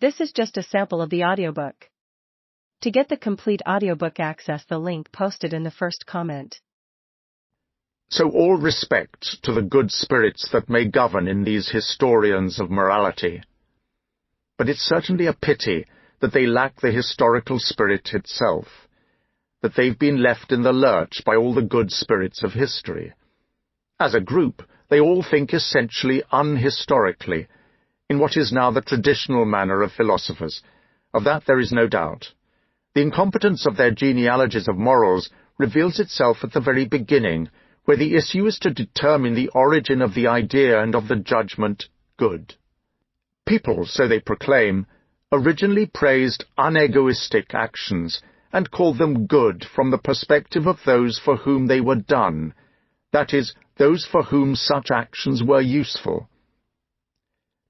This is just a sample of the audiobook. To get the complete audiobook, access the link posted in the first comment. So all respect to the good spirits that may govern in these historians of morality. But it's certainly a pity that they lack the historical spirit itself, that they've been left in the lurch by all the good spirits of history. As a group, they all think essentially unhistorically, in what is now the traditional manner of philosophers. Of that there is no doubt. The incompetence of their genealogies of morals reveals itself at the very beginning, where the issue is to determine the origin of the idea and of the judgment good. People, so they proclaim, originally praised unegoistic actions and called them good from the perspective of those for whom they were done, that is, those for whom such actions were useful.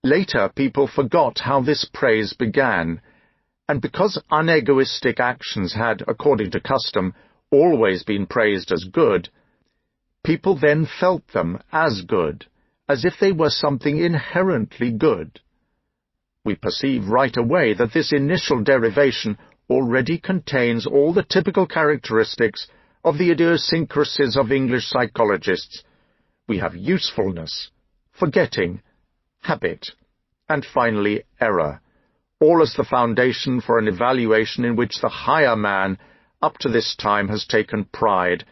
Later, people forgot how this praise began, and because unegoistic actions had, according to custom, always been praised as good, people then felt them as good, as if they were something inherently good. We perceive right away that this initial derivation already contains all the typical characteristics of the idiosyncrasies of English psychologists. We have usefulness, forgetting, habit, and finally error, all as the foundation for an evaluation in which the higher man up to this time has taken pride,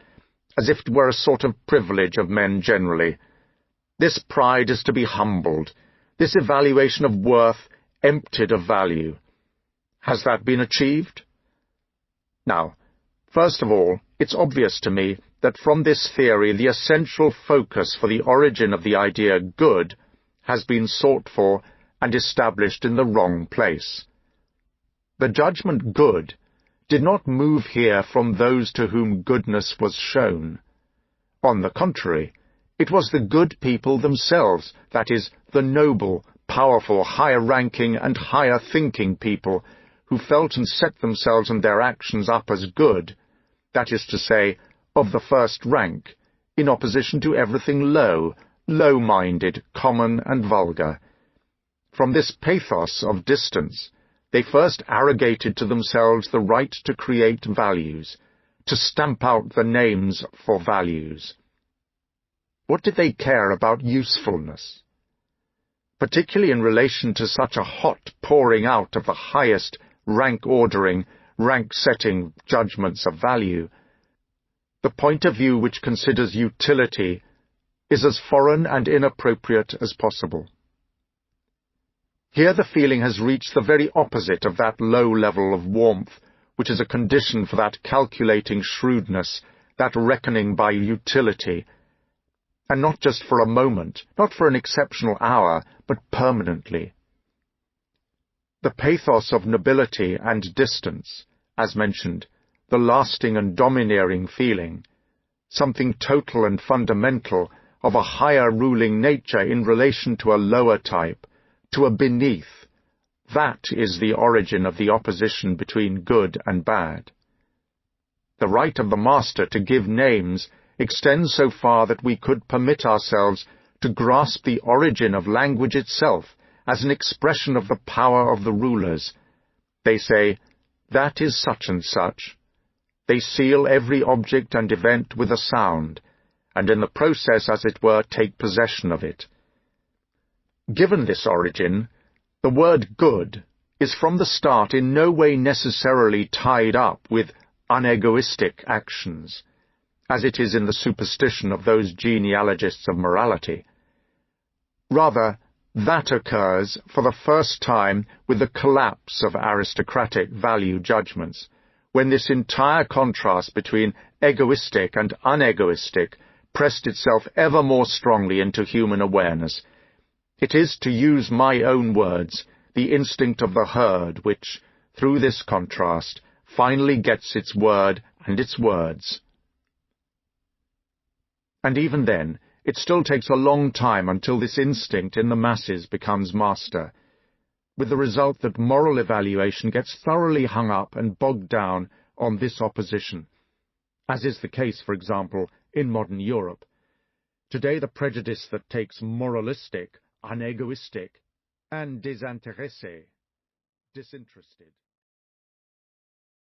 as if it were a sort of privilege of men generally. This pride is to be humbled, this evaluation of worth emptied of value. Has that been achieved? Now, first of all, it's obvious to me that from this theory the essential focus for the origin of the idea good has been sought for and established in the wrong place. The judgment good did not move here from those to whom goodness was shown. On the contrary, it was the good people themselves, that is, the noble, powerful, higher-ranking and higher-thinking people, who felt and set themselves and their actions up as good, that is to say, of the first rank, in opposition to everything low, low-minded, common and vulgar. From this pathos of distance, they first arrogated to themselves the right to create values, to stamp out the names for values. What did they care about usefulness? Particularly in relation to such a hot pouring out of the highest rank-ordering, rank-setting judgments of value, the point of view which considers utility is as foreign and inappropriate as possible. Here the feeling has reached the very opposite of that low level of warmth which is a condition for that calculating shrewdness, that reckoning by utility, and not just for a moment, not for an exceptional hour, but permanently. The pathos of nobility and distance, as mentioned, the lasting and domineering feeling, something total and fundamental of a higher ruling nature in relation to a lower type, to a beneath, that is the origin of the opposition between good and bad. The right of the master to give names extends so far that we could permit ourselves to grasp the origin of language itself as an expression of the power of the rulers. They say, that is such and such. They seal every object and event with a sound, and in the process, as it were, take possession of it. Given this origin, the word good is from the start in no way necessarily tied up with unegoistic actions, as it is in the superstition of those genealogists of morality. Rather, that occurs for the first time with the collapse of aristocratic value judgments, when this entire contrast between egoistic and unegoistic pressed itself ever more strongly into human awareness. It is, to use my own words, the instinct of the herd which, through this contrast, finally gets its word and its words. And even then, it still takes a long time until this instinct in the masses becomes master, with the result that moral evaluation gets thoroughly hung up and bogged down on this opposition, as is the case, for example, in modern Europe. Today the prejudice that takes moralistic, unegoistic, and désintéressé disinterested.